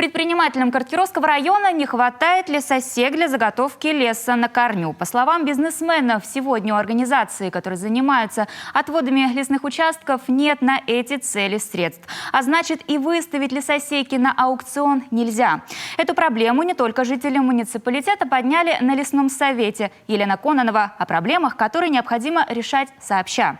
Предпринимателям Карткировского района не хватает лесосек для заготовки леса на корню. По словам бизнесменов, сегодня у организаций, которые занимаются отводами лесных участков, нет на эти цели средств. А значит, и выставить лесосеки на аукцион нельзя. Эту проблему не только жители муниципалитета подняли на лесном совете. Елена Кононова о проблемах, которые необходимо решать сообща.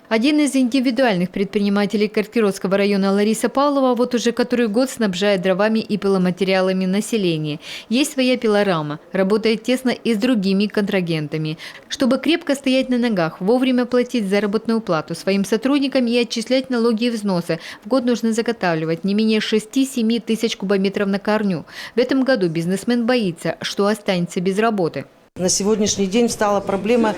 Один из индивидуальных предпринимателей Карткировского района Лариса Павлова вот уже который год снабжает дровами и пиломатериалами население. Есть своя пилорама, работает тесно и с другими контрагентами. Чтобы крепко стоять на ногах, вовремя платить заработную плату своим сотрудникам и отчислять налоги и взносы, в год нужно заготавливать не менее 6-7 тысяч кубометров на корню. В этом году бизнесмен боится, что останется без работы. На сегодняшний день стала проблема,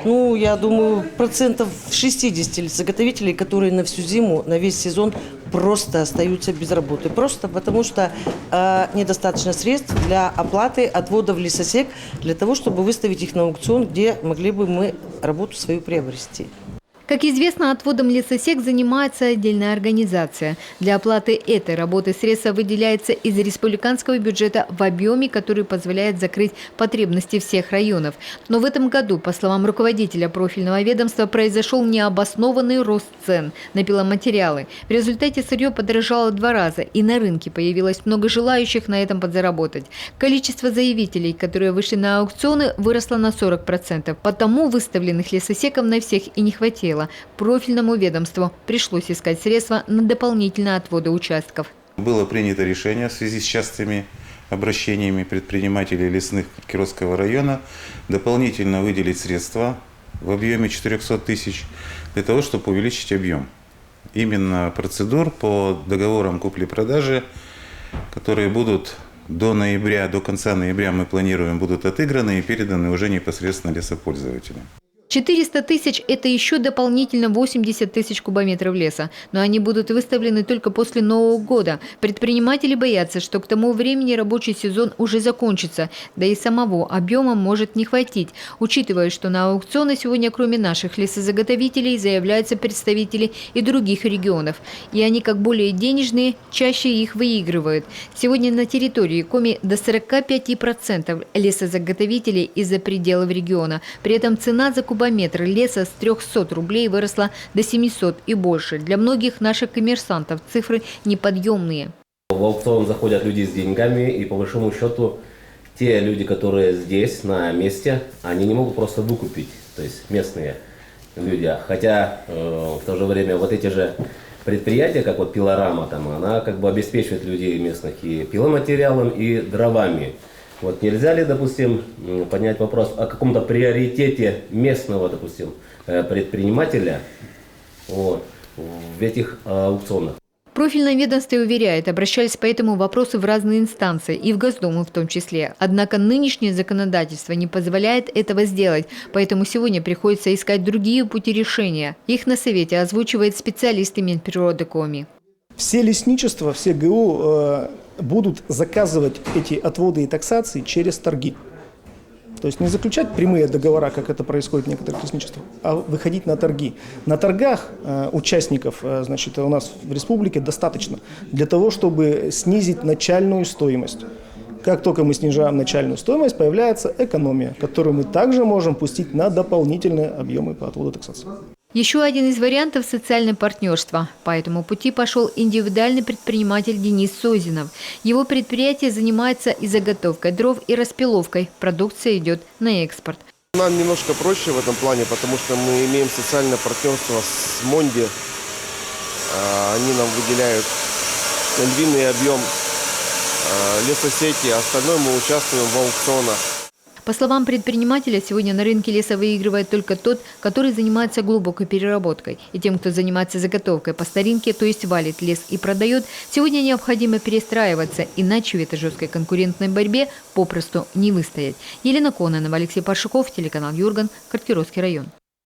я думаю, процентов 60 заготовителей, которые на всю зиму, на весь сезон просто остаются без работы. Просто потому что недостаточно средств для оплаты отвода в лесосек, для того, чтобы выставить их на аукцион, где могли бы мы работу свою приобрести. Как известно, отводом лесосек занимается отдельная организация. Для оплаты этой работы средства выделяются из республиканского бюджета в объеме, который позволяет закрыть потребности всех районов. Но в этом году, по словам руководителя профильного ведомства, произошел необоснованный рост цен на пиломатериалы. В результате сырье подорожало в 2 раза, и на рынке появилось много желающих на этом подзаработать. Количество заявителей, которые вышли на аукционы, выросло на 40%. Потому выставленных лесосеков на всех и не хватило. Профильному ведомству пришлось искать средства на дополнительные отводы участков. Было принято решение в связи с частыми обращениями предпринимателей лесных Карткировского района дополнительно выделить средства в объеме 400 тысяч для того, чтобы увеличить объем. Именно процедур по договорам купли-продажи, которые будут до конца ноября, мы планируем, будут отыграны и переданы уже непосредственно лесопользователям. 400 тысяч – это еще дополнительно 80 тысяч кубометров леса. Но они будут выставлены только после Нового года. Предприниматели боятся, что к тому времени рабочий сезон уже закончится. Да и самого объема может не хватить. Учитывая, что на аукционы сегодня кроме наших лесозаготовителей заявляются представители и других регионов. И они, как более денежные, чаще их выигрывают. Сегодня на территории Коми до 45% лесозаготовителей из-за пределов региона. При этом цена за кубометр леса с 300 рублей выросла до 700 и больше. Для многих наших коммерсантов цифры неподъемные. В аукцион заходят люди с деньгами, и по большому счету те люди, которые здесь, на месте, они не могут просто выкупить, то есть местные люди. Хотя в то же время вот эти же предприятия, как вот пилорама, она как бы обеспечивает людей местных и пиломатериалом, и дровами. Вот нельзя ли, допустим, поднять вопрос о каком-то приоритете местного, допустим, предпринимателя в этих аукционах? Профильное ведомство уверяет, обращались по этому вопросу в разные инстанции, и в Госдуму в том числе. Однако нынешнее законодательство не позволяет этого сделать, поэтому сегодня приходится искать другие пути решения. Их на совете озвучивает специалисты Минприроды Коми. Все лесничества, все ГУ будут заказывать эти отводы и таксации через торги. То есть не заключать прямые договора, как это происходит в некоторых лесничествах, а выходить на торги. На торгах участников, у нас в республике достаточно для того, чтобы снизить начальную стоимость. Как только мы снижаем начальную стоимость, появляется экономия, которую мы также можем пустить на дополнительные объемы по отводу таксации. Еще один из вариантов – социальное партнерство. По этому пути пошел индивидуальный предприниматель Денис Созинов. Его предприятие занимается и заготовкой дров, и распиловкой. Продукция идет на экспорт. Нам немножко проще в этом плане, потому что мы имеем социальное партнерство с Монди. Они нам выделяют львиный объем лесосеки, остальное мы участвуем в аукционах. По словам предпринимателя, сегодня на рынке леса выигрывает только тот, который занимается глубокой переработкой. И тем, кто занимается заготовкой по старинке, то есть валит лес и продает, сегодня необходимо перестраиваться, иначе в этой жесткой конкурентной борьбе попросту не выстоять. Елена Кононова, Алексей Паршуков, телеканал Юрган, Карткировский район.